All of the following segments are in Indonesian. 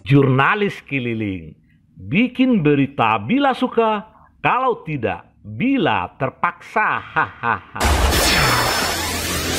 Jurnalis keliling, bikin berita bila suka, kalau tidak bila terpaksa. Hahaha.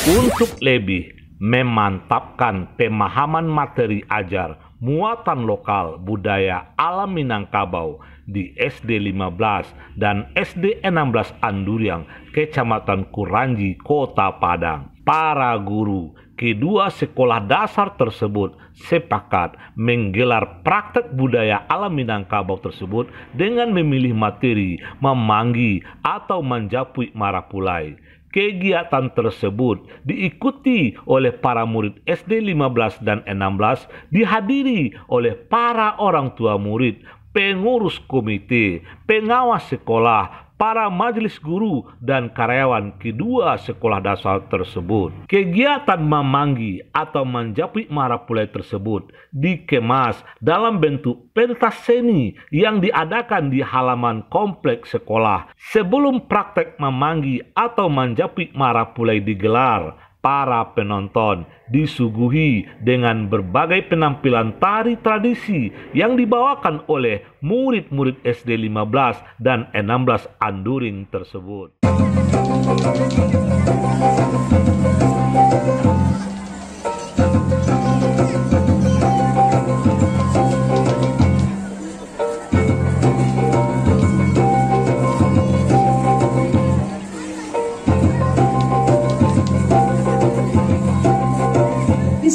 Untuk lebih memantapkan pemahaman materi ajar muatan lokal budaya alam Minangkabau di SD 15 dan SD 16 Anduriang, Kecamatan Kuranji, Kota Padang. Para guru kedua sekolah dasar tersebut sepakat menggelar praktek budaya alam Minangkabau tersebut dengan memilih materi memanggi atau menjapui marapulai. Kegiatan tersebut diikuti oleh para murid SD 15 dan 16, dihadiri oleh para orang tua murid, pengurus komite, pengawas sekolah, para majelis guru, dan karyawan kedua sekolah dasar tersebut. Kegiatan memanggi atau menjapui marapulai tersebut dikemas dalam bentuk pentas seni yang diadakan di halaman kompleks sekolah. Sebelum praktek memanggi atau menjapui marapulai digelar, para penonton disuguhi dengan berbagai penampilan tari tradisi yang dibawakan oleh murid-murid SD 15 dan 16 Anduring tersebut.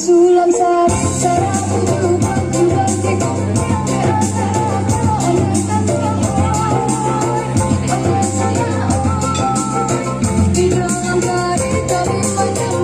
Sulam sarang ujuban jubantik di dalam dari kami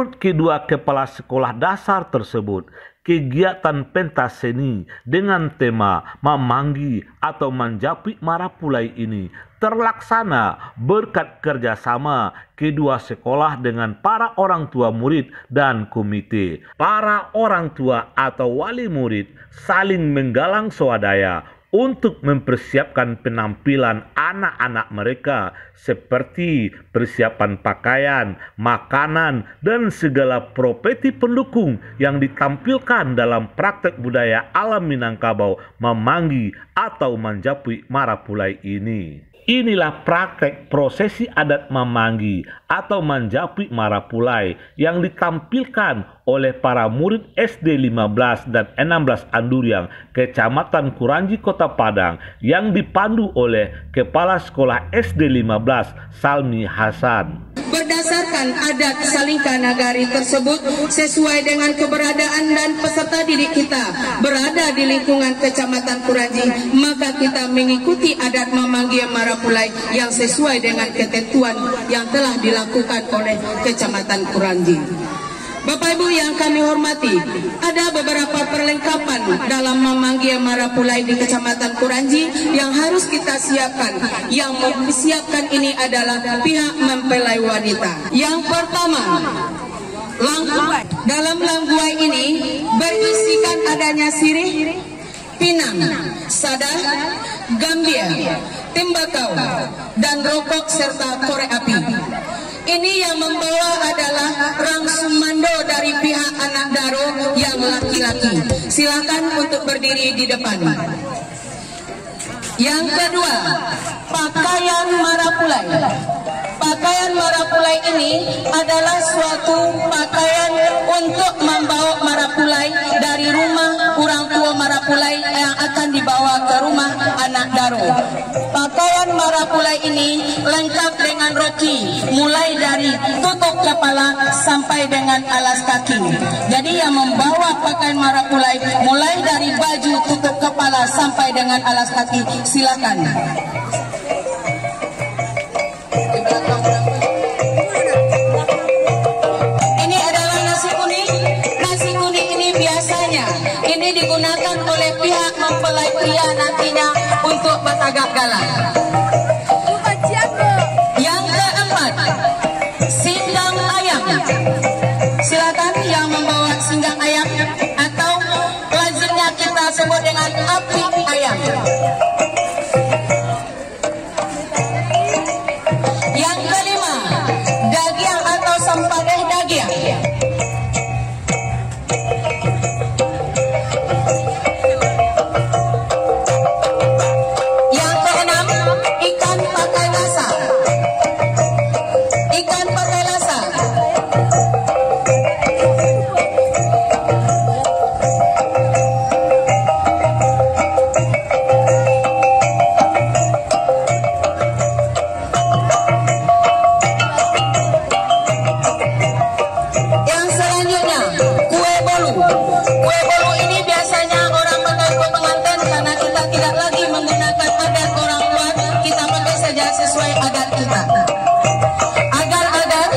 Menurut kedua kepala sekolah dasar tersebut, kegiatan pentas seni dengan tema memanggi atau menjapit marapulai ini terlaksana berkat kerjasama kedua sekolah dengan para orang tua murid dan komite. Para orang tua atau wali murid saling menggalang swadaya untuk mempersiapkan penampilan anak-anak mereka seperti persiapan pakaian, makanan, dan segala properti pendukung yang ditampilkan dalam praktek budaya alam Minangkabau memanggi atau menjapit marapulai ini. Inilah praktek prosesi adat memanggi atau menjapit marapulai yang ditampilkan oleh para murid SD 15 dan 16 Anduriang, Kecamatan Kuranji, Kota Padang yang dipandu oleh Kepala Sekolah SD 15 Salmi Hasan. Berdasarkan adat Salingka Nagari tersebut sesuai dengan keberadaan dan peserta didik kita berada di lingkungan Kecamatan Kuranji, maka kita mengikuti adat memanggi marapulai yang sesuai dengan ketentuan yang telah dilakukan oleh Kecamatan Kuranji. Bapak Ibu yang kami hormati, ada beberapa perlengkapan dalam memanggi marapulai di Kecamatan Kuranji yang harus kita siapkan. Yang mempersiapkan ini adalah pihak mempelai wanita. Yang pertama, langguai. Dalam langguai ini berisikan adanya sirih, pinang, sadar, gambir, tembakau, dan rokok serta korek api. Ini yang membawa adalah Rang Sumando dari pihak anak Daro yang laki-laki. Silakan untuk berdiri di depan. Yang kedua, pakaian marapulai. Pakaian marapulai ini adalah suatu pakaian untuk membawa marapulai dari rumah orang tua marapulai yang akan dibawa ke rumah anak Daro. Pakaian marapulai ini lengkap dengan roki, mulai dari tutup kepala sampai dengan alas kaki. Jadi yang membawa pakaian marapulai mulai dari baju tutup kepala sampai dengan alas kaki, silakan. Ini adalah nasi kuning. Nasi kuning ini biasanya ini digunakan oleh pihak mempelai pria nantinya untuk bertagak galah. Yang keempat, singgang ayam. Silakan yang membawa singgang ayam atau lazimnya kita sebut dengan api ayam. Yang kelima, daging atau sempadeh daging. Yang keenam, ikan pakai lasa. Ikan pakai lasa. Yang selanjutnya, kue bolu. Kue bolu ini biasanya orang pakai untuk pengantin karena kita tidak lagi menggunakan adat orang luar, kita pakai saja sesuai adat kita. Agar-agar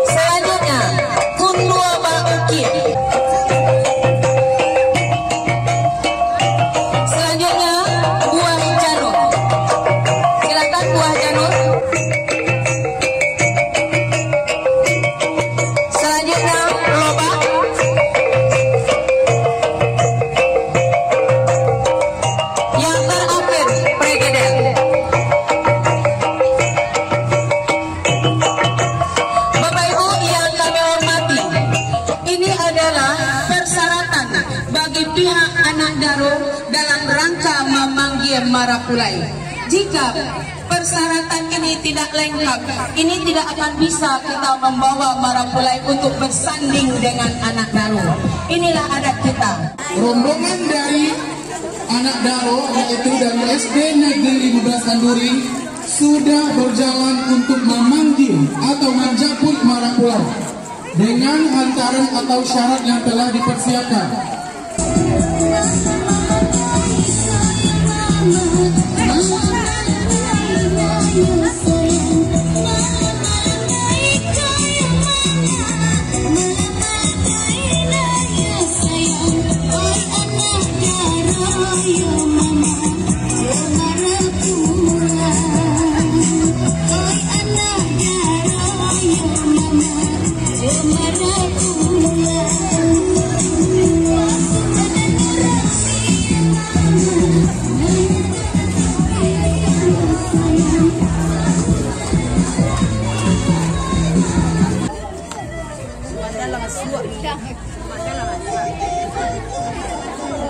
selanjutnya, kundua bauki. Selanjutnya, buah janur. Silakan buah janur. Selanjutnya, lobak. Yang terakhir, pregedel. Bapak Ibu yang kami hormati, ini adalah persyaratan bagi pihak anak Daro dalam rangka memanggil marapulai. Jika persyaratan ini tidak lengkap, ini tidak akan bisa kita membawa marapulai untuk bersanding dengan anak Daro. Inilah adat kita. Rombongan dari anak Daro yaitu dari SD Negeri 15 Anduri sudah berjalan untuk memanggil atau menjaput marapulai. dengan hantaran atau syarat yang telah dipersiapkan.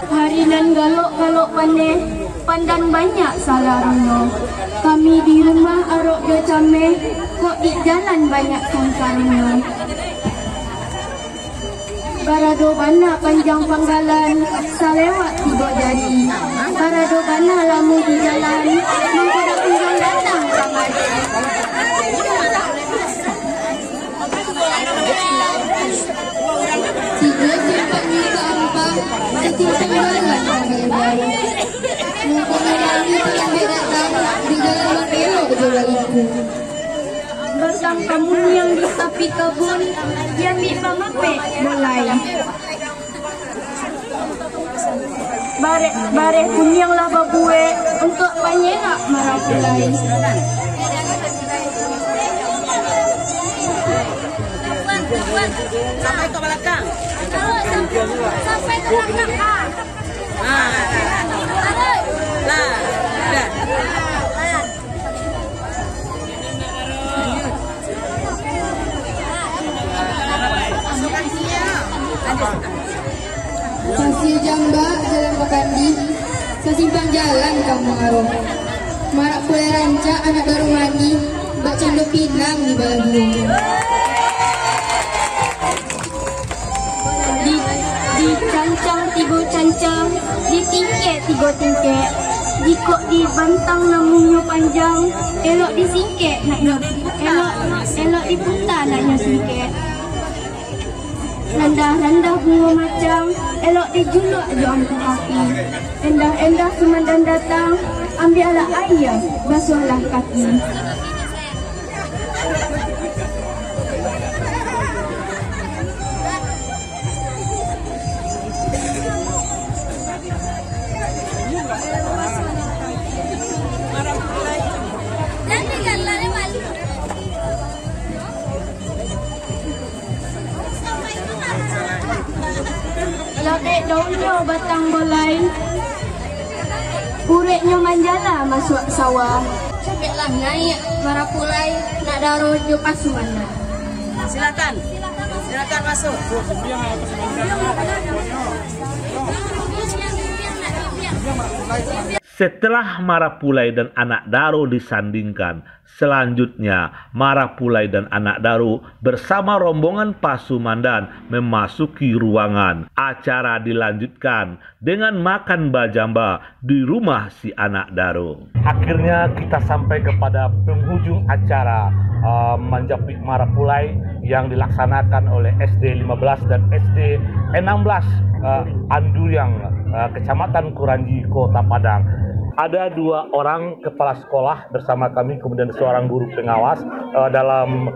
Hari nan galok-galok pandan banyak salah runo. Kami di rumah arok jo cameh, kok di jalan banyak sangkarnya. Barado bana panjang panggalan, salewat tiba jari. Barado bana lamu di jalan, mengkoda kunjung datang kamari. Tiga simpan juga empat, setimpan banget bagai-bagai. Mungkin lagi sampai datang di jalan belok jolaliku. Batang kamu yang di tepi kebun, yang di pamapek mulai. Bare kunyang lah babue untuk panyenak marah pulai. Sampai ke belakang. Sampai ke belakang. Lah, udah. Masih jamba jalan Pakandi, sesimpang jalan kamu arom. Marak pula rancak anak baru mandi, bak cendo pinang di balagu. Di cancang tigo cancang, di tingkek tigo tingkek, di kok di bantang namunyo panjang, elok di singkek nak elok di putar naknya singkek. Rendah-rendah bunga macam, elok dijuluk juang ke hati. Endah-endah sumandan datang, ambillah air, basuhlah kaki. Lodek daunnya batang bolai, ureknya manjala masuk sawah. Cepatlah naik marapulai nak daro jo pasumana. Silakan masuk. Setelah Marapulai dan Anak Daro disandingkan, selanjutnya Marapulai dan Anak Daro bersama rombongan Pasumandan memasuki ruangan. Acara dilanjutkan dengan makan bajamba di rumah si Anak Daro. Akhirnya kita sampai kepada penghujung acara Manjapik Marapulai yang dilaksanakan oleh SD 15 dan SD 16 Anduyang, Kecamatan Kuranji, Kota Padang. Ada 2 orang kepala sekolah bersama kami, kemudian seorang guru pengawas dalam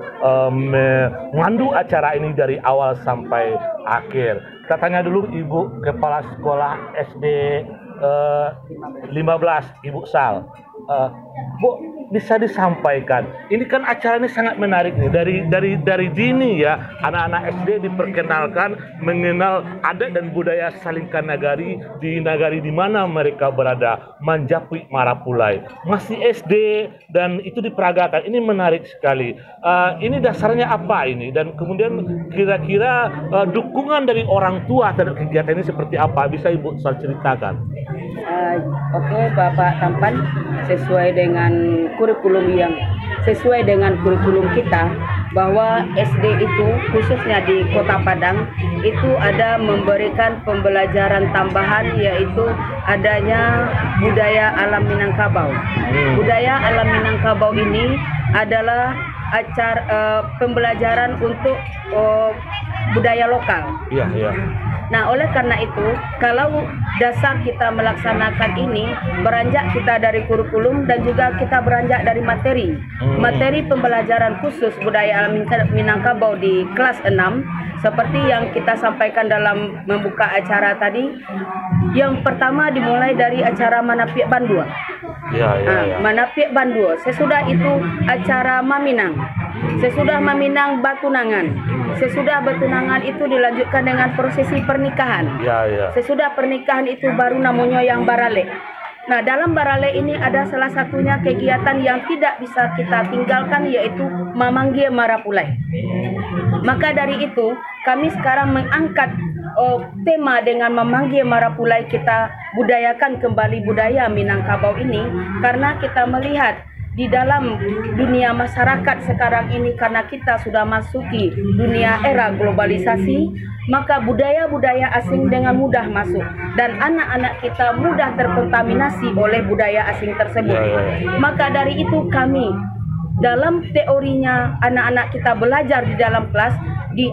memandu acara ini dari awal sampai akhir. Kita tanya dulu Ibu Kepala Sekolah SD 15, Ibu Sal. Bu, bisa disampaikan, ini kan acara ini sangat menarik nih, dari dini ya, anak-anak SD diperkenalkan mengenal adat dan budaya Salingkan Nagari di nagari di mana mereka berada, Manjapik Marapulai. Masih SD dan itu diperagakan, ini menarik sekali. Ini dasarnya apa ini, dan kemudian kira-kira dukungan dari orang tua terhadap kegiatan ini seperti apa, bisa Ibu Sal ceritakan? Oke, Bapak Tampan, sesuai dengan kurikulum kita, bahwa SD itu khususnya di Kota Padang itu ada memberikan pembelajaran tambahan, yaitu adanya budaya alam Minangkabau. Budaya alam Minangkabau ini adalah pembelajaran untuk budaya lokal. Iya, iya. Nah, oleh karena itu, kalau dasar kita melaksanakan ini, beranjak kita dari kurikulum dan juga kita beranjak dari materi. Materi pembelajaran khusus budaya alam Minangkabau di kelas 6, seperti yang kita sampaikan dalam membuka acara tadi. Yang pertama dimulai dari acara Manapiak Bandua. Manapiak Bandua. Sesudah itu acara Maminang. Sesudah Maminang Batunangan. Sesudah Batunangan itu dilanjutkan dengan prosesi pernikahan. Sesudah pernikahan itu baru namanya yang Barale. Nah, dalam Barale ini ada salah satunya kegiatan yang tidak bisa kita tinggalkan, yaitu Mamanggie Marapulai. Maka dari itu, kami sekarang mengangkat tema dengan Mamanggie Marapulai, kita budayakan kembali budaya Minangkabau ini, karena kita melihat di dalam dunia masyarakat sekarang ini, karena kita sudah masuki dunia era globalisasi, maka budaya-budaya asing dengan mudah masuk dan anak-anak kita mudah terkontaminasi oleh budaya asing tersebut. Maka dari itu kami dalam teorinya anak-anak kita belajar di dalam kelas, di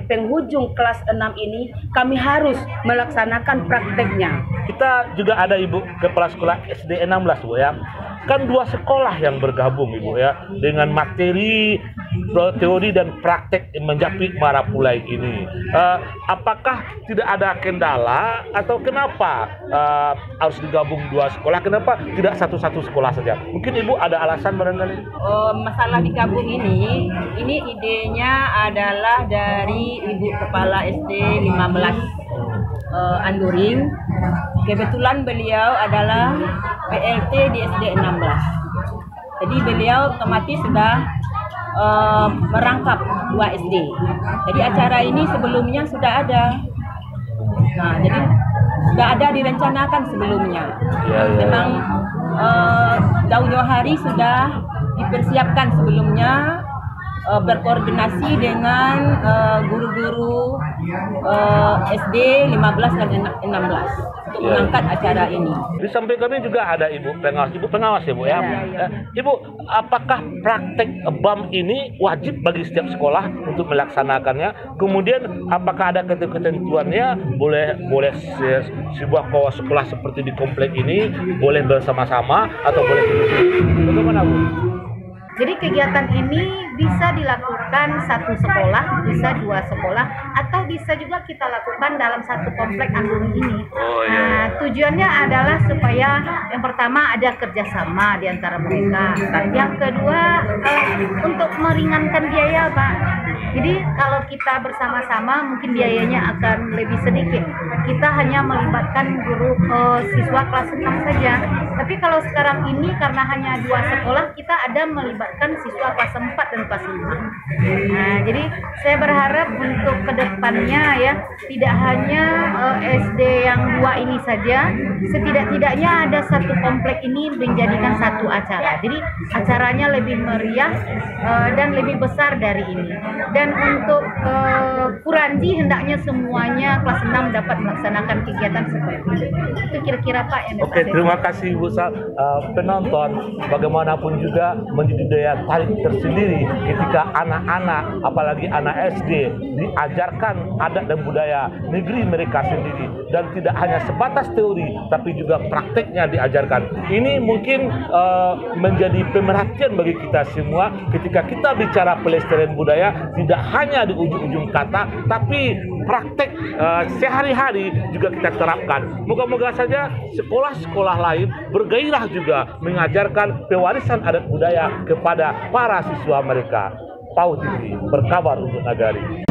penghujung kelas 6 ini kami harus melaksanakan prakteknya. Kita juga ada Ibu kepala sekolah SD 16 Bu ya. Kan 2 sekolah yang bergabung Ibu ya, dengan materi teori dan praktek menjapit Marapulai ini. Apakah tidak ada kendala atau kenapa harus digabung 2 sekolah? Kenapa tidak satu-satu sekolah saja? Mungkin Ibu ada alasan barangkali? Masalah digabung ini idenya adalah dari Ibu Kepala SD 15 Anduring. Kebetulan beliau adalah PLT di SD 16. Jadi beliau otomatis sudah merangkap 2 SD. Jadi acara ini sebelumnya sudah ada. Nah, jadi sudah ada direncanakan sebelumnya. Memang jauh-jauh hari sudah dipersiapkan sebelumnya, berkoordinasi dengan guru-guru SD 15 dan 16 untuk mengangkat acara ini. Di samping kami juga ada Ibu pengawas ya Bu ya. Ibu, apakah praktek BAM ini wajib bagi setiap sekolah untuk melaksanakannya? Kemudian apakah ada ketentuannya? Boleh sebuah sekolah seperti di komplek ini boleh bersama-sama atau boleh sendiri? Bagaimana Bu? Jadi kegiatan ini bisa dilakukan satu sekolah, bisa 2 sekolah, atau bisa juga kita lakukan dalam satu komplek Anduri ini. Nah, tujuannya adalah supaya yang pertama ada kerjasama di antara mereka. Yang kedua untuk meringankan biaya, Pak. Jadi kalau kita bersama-sama mungkin biayanya akan lebih sedikit. Kita hanya melibatkan guru siswa kelas 6 saja. Tapi kalau sekarang ini karena hanya 2 sekolah, kita ada melibatkan siswa kelas 4 dan kelas 5. Nah, jadi saya berharap untuk kedepannya ya, tidak hanya SD yang 2 ini saja, setidak-tidaknya ada satu komplek ini menjadikan satu acara. Jadi acaranya lebih meriah dan lebih besar dari ini. Dan untuk Kuranji hendaknya semuanya kelas 6 dapat melaksanakan kegiatan seperti itu. Itu kira-kira Pak yang dapat saya. Terima kasih Bu Sal. Penonton bagaimanapun juga menjadi daya tarik tersendiri ketika anak-anak, apalagi anak SD, diajarkan adat dan budaya negeri mereka sendiri dan tidak hanya sebatas teori tapi juga prakteknya diajarkan. Ini mungkin menjadi pemerhatian bagi kita semua ketika kita bicara pelestarian budaya, tidak hanya di ujung-ujung kata tapi praktek sehari-hari juga kita terapkan. Moga-moga saja sekolah-sekolah lain bergairah juga mengajarkan pewarisan adat budaya kepada para siswa mereka. PAU TV berkabar untuk Nagari.